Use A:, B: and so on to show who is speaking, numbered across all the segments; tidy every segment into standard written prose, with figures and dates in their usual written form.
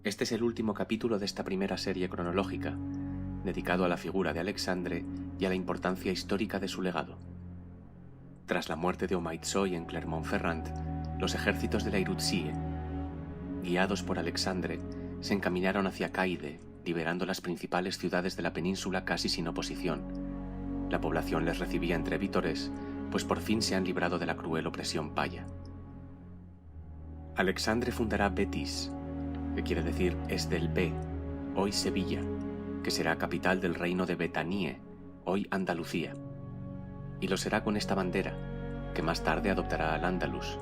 A: Este es el último capítulo de esta primera serie cronológica, dedicado a la figura de Alexandre y a la importancia histórica de su legado. Tras la muerte de Omaitzoe en Clermont-Ferrand, los ejércitos de la Irutsie, guiados por Alexandre, se encaminaron hacia Caide, liberando las principales ciudades de la península casi sin oposición. La población les recibía entre vítores, pues por fin se han librado de la cruel opresión paya. Alexandre fundará Betis, que quiere decir es del Be, hoy Sevilla, que será capital del reino de Betanie, hoy Andalucía. Y lo será con esta bandera, que más tarde adoptará al-Ándalus.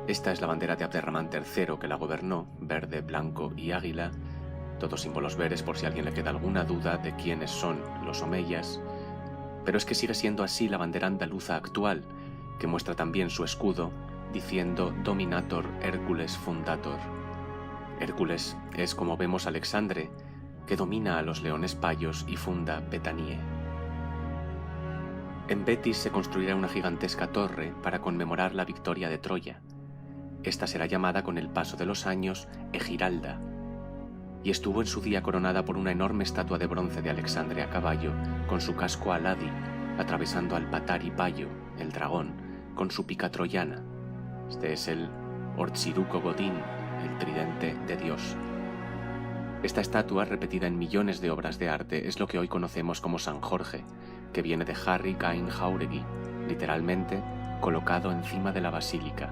A: Esta es la bandera de Abderramán III, que la gobernó, verde, blanco y águila, todos símbolos veres por si a alguien le queda alguna duda de quiénes son los omeyas, pero es que sigue siendo así la bandera andaluza actual, que muestra también su escudo, diciendo Dominator Hércules Fundator. Hércules es, como vemos, Alexandre, que domina a los leones payos y funda Betanie. En Betis se construirá una gigantesca torre para conmemorar la victoria de Troya. Esta será llamada con el paso de los años Egiralda, y estuvo en su día coronada por una enorme estatua de bronce de Alexandre a caballo, con su casco aladi, atravesando al Patari Payo, el dragón, con su pica troyana. Este es el Ortsiruco Godín, el tridente de Dios. Esta estatua, repetida en millones de obras de arte, es lo que hoy conocemos como San Jorge, que viene de Harry Cain Jauregui, literalmente colocado encima de la basílica.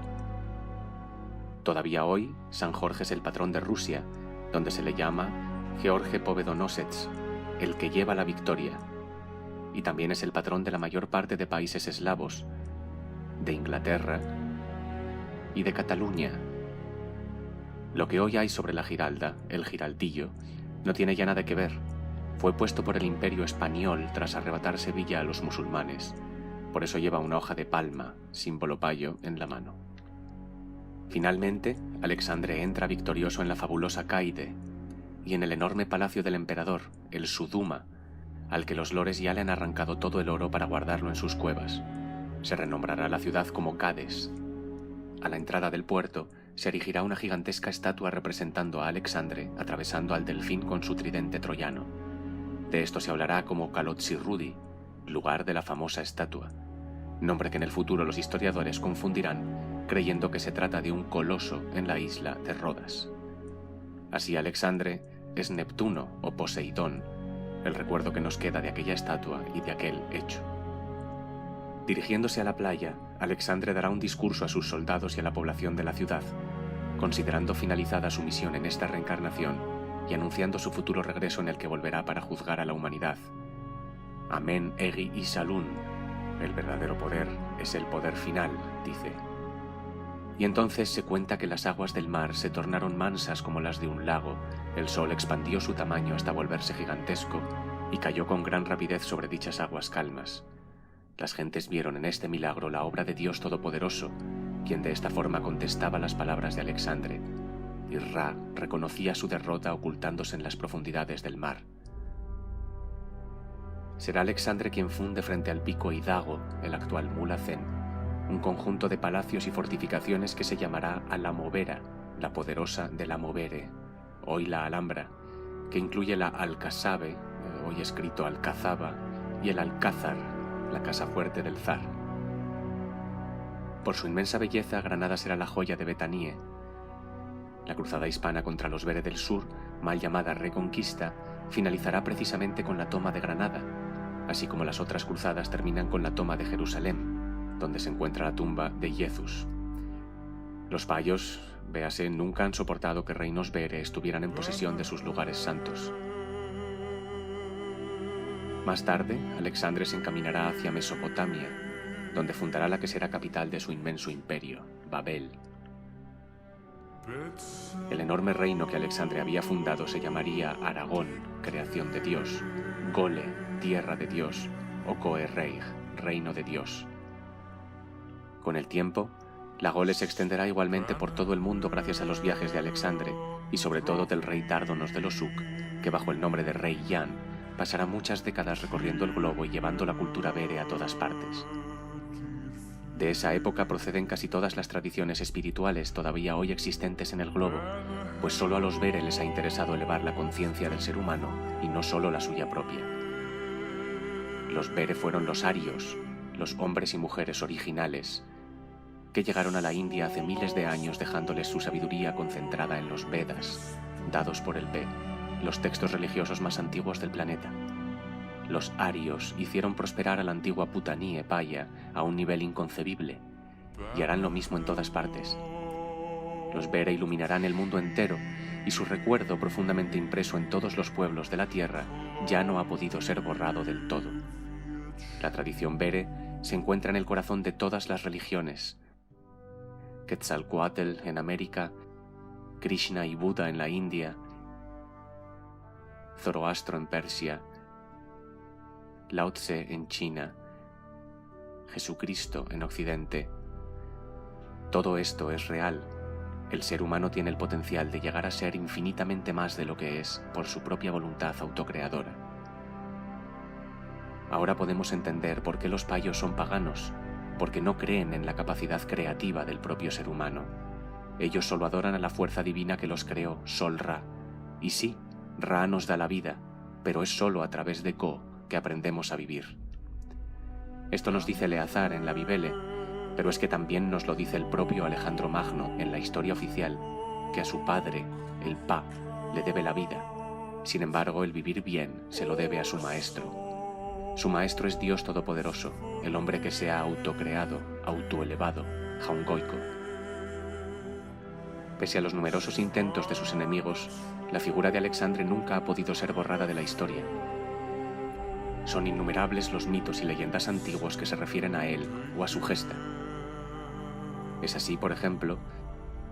A: Todavía hoy, San Jorge es el patrón de Rusia, donde se le llama George Povedonosets, el que lleva la victoria, y también es el patrón de la mayor parte de países eslavos, de Inglaterra y de Cataluña. Lo que hoy hay sobre la Giralda, el Giraldillo, no tiene ya nada que ver. Fue puesto por el Imperio Español tras arrebatar Sevilla a los musulmanes. Por eso lleva una hoja de palma, símbolo payo, en la mano. Finalmente, Alexandre entra victorioso en la fabulosa Caide y en el enorme palacio del emperador, el Suduma, al que los lores ya le han arrancado todo el oro para guardarlo en sus cuevas. Se renombrará la ciudad como Cades. A la entrada del puerto se erigirá una gigantesca estatua representando a Alexandre atravesando al delfín con su tridente troyano. De esto se hablará como Kalotsirrudi, lugar de la famosa estatua, nombre que en el futuro los historiadores confundirán creyendo que se trata de un coloso en la isla de Rodas. Así Alexandre es Neptuno o Poseidón, el recuerdo que nos queda de aquella estatua y de aquel hecho. Dirigiéndose a la playa, Alexandre dará un discurso a sus soldados y a la población de la ciudad, considerando finalizada su misión en esta reencarnación y anunciando su futuro regreso en el que volverá para juzgar a la humanidad. Amén Egi y Salún, el verdadero poder es el poder final, dice. Y entonces se cuenta que las aguas del mar se tornaron mansas como las de un lago, el sol expandió su tamaño hasta volverse gigantesco y cayó con gran rapidez sobre dichas aguas calmas. Las gentes vieron en este milagro la obra de Dios Todopoderoso, quien de esta forma contestaba las palabras de Alexandre, y Ra reconocía su derrota ocultándose en las profundidades del mar. Será Alexandre quien funde frente al pico Hidago, el actual Mulhacén, un conjunto de palacios y fortificaciones que se llamará Alamovera, la poderosa de la Movere, hoy la Alhambra, que incluye la Alcazabe, hoy escrito Alcazaba, y el Alcázar, la casa fuerte del zar. Por su inmensa belleza, Granada será la joya de Betanie. La cruzada hispana contra los Bere del Sur, mal llamada Reconquista, finalizará precisamente con la toma de Granada, así como las otras cruzadas terminan con la toma de Jerusalén, donde se encuentra la tumba de Jesús. Los payos, véase, nunca han soportado que reinos Bere estuvieran en posesión de sus lugares santos. Más tarde, Alexandre se encaminará hacia Mesopotamia, donde fundará la que será capital de su inmenso imperio, Babel. El enorme reino que Alexandre había fundado se llamaría Aragón, creación de Dios, Gole, tierra de Dios, o Coerreig, reino de Dios. Con el tiempo, la Gole se extenderá igualmente por todo el mundo gracias a los viajes de Alexandre y sobre todo del rey Dárdanos de los Uk, que bajo el nombre de Rey Yan pasará muchas décadas recorriendo el globo y llevando la cultura Bere a todas partes. De esa época proceden casi todas las tradiciones espirituales todavía hoy existentes en el globo, pues solo a los Bere les ha interesado elevar la conciencia del ser humano y no solo la suya propia. Los Bere fueron los arios, los hombres y mujeres originales, que llegaron a la India hace miles de años dejándoles su sabiduría concentrada en los Vedas, dados por el Ve, los textos religiosos más antiguos del planeta. Los arios hicieron prosperar a la antigua Putaní Paya a un nivel inconcebible, y harán lo mismo en todas partes. Los Bere iluminarán el mundo entero, y su recuerdo profundamente impreso en todos los pueblos de la tierra ya no ha podido ser borrado del todo. La tradición Bere se encuentra en el corazón de todas las religiones. Quetzalcóatl en América, Krishna y Buda en la India, Zoroastro en Persia, Lao Tse en China, Jesucristo en Occidente. Todo esto es real. El ser humano tiene el potencial de llegar a ser infinitamente más de lo que es por su propia voluntad autocreadora. Ahora podemos entender por qué los payos son paganos, porque no creen en la capacidad creativa del propio ser humano. Ellos solo adoran a la fuerza divina que los creó, Sol Ra. Y sí, Ra nos da la vida, pero es solo a través de Ko que aprendemos a vivir. Esto nos dice Eleazar en la Bibele, pero es que también nos lo dice el propio Alejandro Magno en la historia oficial, que a su padre, el Pa, le debe la vida. Sin embargo, el vivir bien se lo debe a su maestro. Su maestro es Dios Todopoderoso, el hombre que se ha autocreado, autoelevado, Jaungoiko. Pese a los numerosos intentos de sus enemigos, la figura de Alexandre nunca ha podido ser borrada de la historia. Son innumerables los mitos y leyendas antiguos que se refieren a él o a su gesta. Es así, por ejemplo,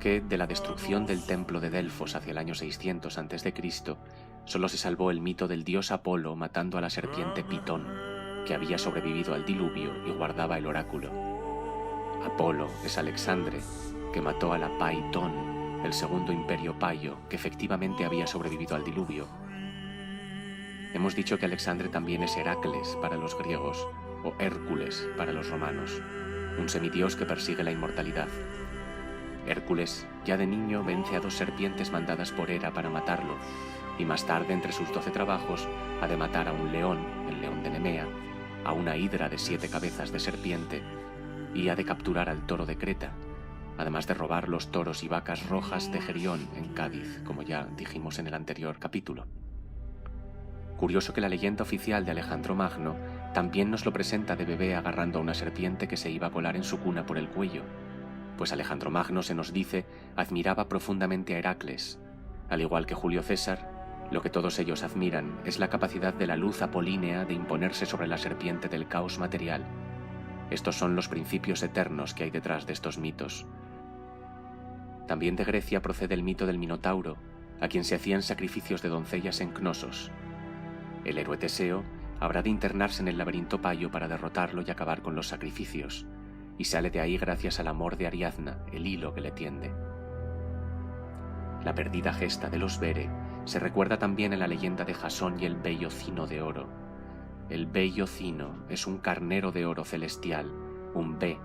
A: que de la destrucción del templo de Delfos hacia el año 600 a.C., solo se salvó el mito del dios Apolo matando a la serpiente Pitón, que había sobrevivido al diluvio y guardaba el oráculo. Apolo es Alexandre, que mató a la Paitón, el segundo imperio payo, que efectivamente había sobrevivido al diluvio. Hemos dicho que Alexandre también es Heracles para los griegos, o Hércules para los romanos, un semidios que persigue la inmortalidad. Hércules, ya de niño, vence a 2 serpientes mandadas por Hera para matarlo, y más tarde, entre sus 12 trabajos, ha de matar a un león, el león de Nemea, a una hidra de 7 cabezas de serpiente, y ha de capturar al toro de Creta, además de robar los toros y vacas rojas de Gerión en Cádiz, como ya dijimos en el anterior capítulo. Curioso que la leyenda oficial de Alejandro Magno también nos lo presenta de bebé agarrando a una serpiente que se iba a colar en su cuna por el cuello, pues Alejandro Magno, se nos dice, admiraba profundamente a Heracles. Al igual que Julio César, lo que todos ellos admiran es la capacidad de la luz apolínea de imponerse sobre la serpiente del caos material. Estos son los principios eternos que hay detrás de estos mitos. También de Grecia procede el mito del Minotauro, a quien se hacían sacrificios de doncellas en Cnosos. El héroe Teseo habrá de internarse en el laberinto payo para derrotarlo y acabar con los sacrificios, y sale de ahí gracias al amor de Ariadna, el hilo que le tiende. La perdida gesta de los Bere se recuerda también en la leyenda de Jasón y el Bellocino de oro. El Bellocino es un carnero de oro celestial, un Be,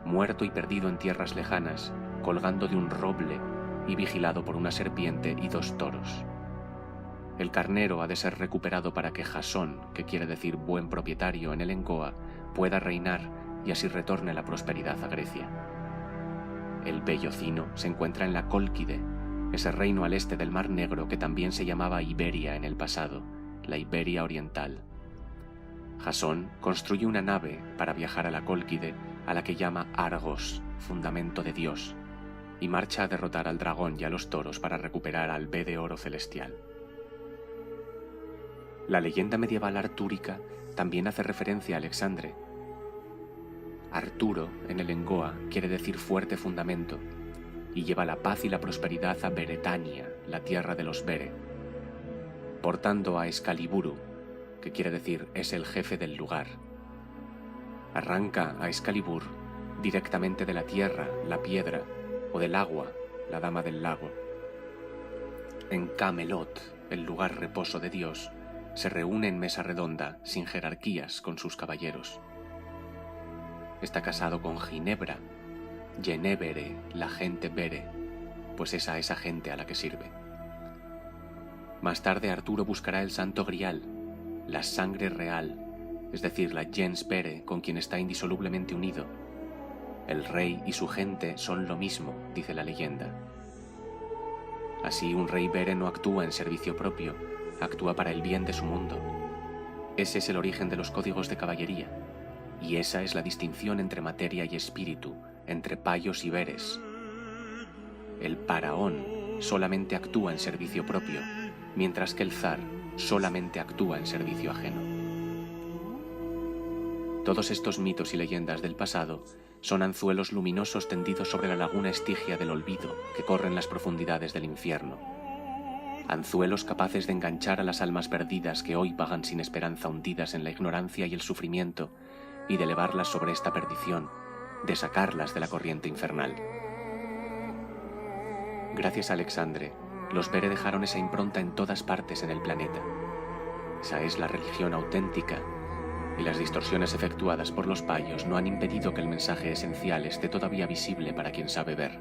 A: muerto y perdido en tierras lejanas, colgando de un roble y vigilado por una serpiente y 2 toros. El carnero ha de ser recuperado para que Jasón, que quiere decir buen propietario en el Engoa, pueda reinar y así retorne la prosperidad a Grecia. El Bellocino se encuentra en la Cólquide, ese reino al este del Mar Negro que también se llamaba Iberia en el pasado, la Iberia Oriental. Jasón construye una nave para viajar a la Cólquide, a la que llama Argos, fundamento de Dios, y marcha a derrotar al dragón y a los toros para recuperar al Be de oro celestial. La leyenda medieval artúrica también hace referencia a Alexandre. Arturo, en el Engoa, quiere decir fuerte fundamento, y lleva la paz y la prosperidad a Beretania, la tierra de los Bere, portando a Excaliburu, que quiere decir es el jefe del lugar. Arranca a Excalibur directamente de la tierra, la piedra, o del agua, la dama del lago. En Camelot, el lugar reposo de Dios, se reúne en mesa redonda, sin jerarquías, con sus caballeros. está casado con Ginebra, Genevere, la gente bere, pues es a esa gente a la que sirve. Más tarde Arturo buscará el Santo Grial, la sangre real, es decir, la gens bere, con quien está indisolublemente unido. El rey y su gente son lo mismo, dice la leyenda. Así un rey bere no actúa en servicio propio, actúa para el bien de su mundo. Ese es el origen de los códigos de caballería, y esa es la distinción entre materia y espíritu, entre payos y beres. El faraón solamente actúa en servicio propio, mientras que el zar solamente actúa en servicio ajeno. Todos estos mitos y leyendas del pasado son anzuelos luminosos tendidos sobre la laguna estigia del olvido que corre en las profundidades del infierno. Anzuelos capaces de enganchar a las almas perdidas que hoy vagan sin esperanza, hundidas en la ignorancia y el sufrimiento, y de elevarlas sobre esta perdición, de sacarlas de la corriente infernal. Gracias a Alexandre, los bere dejaron esa impronta en todas partes en el planeta. Esa es la religión auténtica, y las distorsiones efectuadas por los payos no han impedido que el mensaje esencial esté todavía visible para quien sabe ver.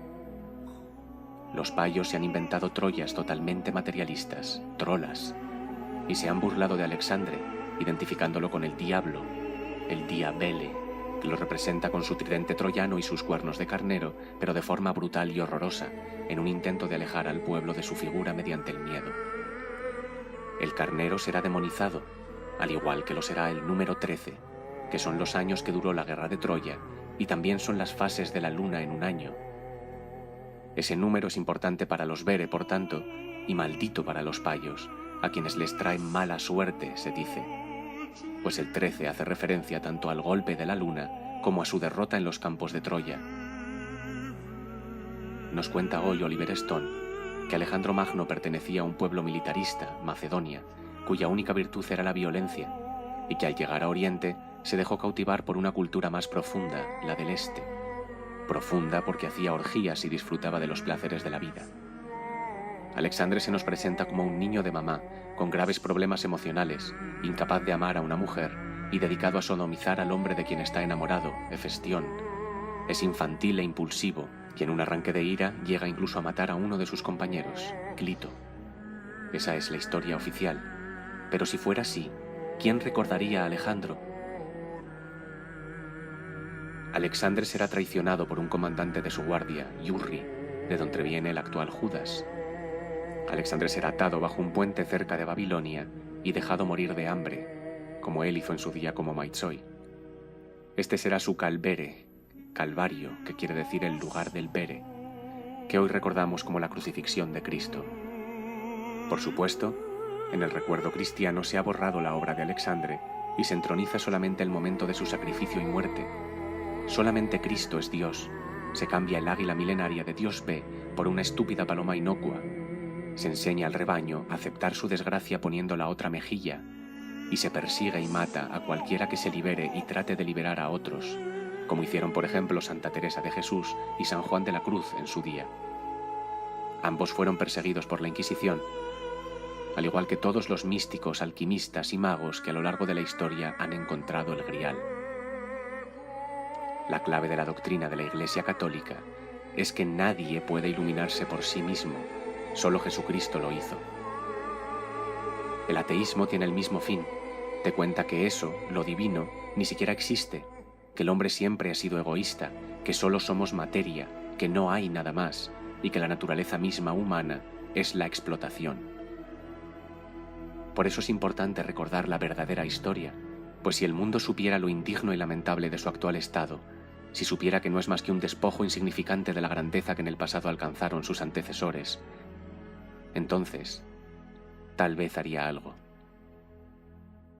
A: Los payos se han inventado troyas totalmente materialistas, trolas, y se han burlado de Alexandre, identificándolo con el diablo, el diabele, que lo representa con su tridente troyano y sus cuernos de carnero, pero de forma brutal y horrorosa, en un intento de alejar al pueblo de su figura mediante el miedo. El carnero será demonizado, al igual que lo será el número 13, que son los años que duró la guerra de Troya, y también son las fases de la luna en un año. Ese número es importante para los bere, por tanto, y maldito para los payos, a quienes les trae mala suerte, se dice, pues el 13 hace referencia tanto al golpe de la luna como a su derrota en los campos de Troya. Nos cuenta hoy Oliver Stone que Alejandro Magno pertenecía a un pueblo militarista, Macedonia, cuya única virtud era la violencia, y que al llegar a Oriente se dejó cautivar por una cultura más profunda, la del Este. Profunda porque hacía orgías y disfrutaba de los placeres de la vida. Alexandre se nos presenta como un niño de mamá, con graves problemas emocionales, incapaz de amar a una mujer y dedicado a sodomizar al hombre de quien está enamorado, Hefestión. Es infantil e impulsivo, y en un arranque de ira llega incluso a matar a uno de sus compañeros, Clito. Esa es la historia oficial. Pero si fuera así, ¿quién recordaría a Alejandro? Alexandre será traicionado por un comandante de su guardia, Iurri, de donde viene el actual Judas. Alexandre será atado bajo un puente cerca de Babilonia y dejado morir de hambre, como él hizo en su día como Maitsoi. Este será su calvere, Calvario, que quiere decir el lugar del bere, que hoy recordamos como la crucifixión de Cristo. Por supuesto, en el recuerdo cristiano se ha borrado la obra de Alexandre y se entroniza solamente el momento de su sacrificio y muerte. Solamente Cristo es Dios. Se cambia el águila milenaria de Dios Ve por una estúpida paloma inocua. Se enseña al rebaño a aceptar su desgracia poniendo la otra mejilla, y se persigue y mata a cualquiera que se libere y trate de liberar a otros, como hicieron por ejemplo Santa Teresa de Jesús y San Juan de la Cruz en su día. Ambos fueron perseguidos por la Inquisición, al igual que todos los místicos, alquimistas y magos que a lo largo de la historia han encontrado el Grial. La clave de la doctrina de la Iglesia Católica es que nadie puede iluminarse por sí mismo, solo Jesucristo lo hizo. El ateísmo tiene el mismo fin, te cuenta que eso, lo divino, ni siquiera existe, que el hombre siempre ha sido egoísta, que solo somos materia, que no hay nada más, y que la naturaleza misma humana es la explotación. Por eso es importante recordar la verdadera historia, pues si el mundo supiera lo indigno y lamentable de su actual estado, si supiera que no es más que un despojo insignificante de la grandeza que en el pasado alcanzaron sus antecesores, entonces, tal vez haría algo.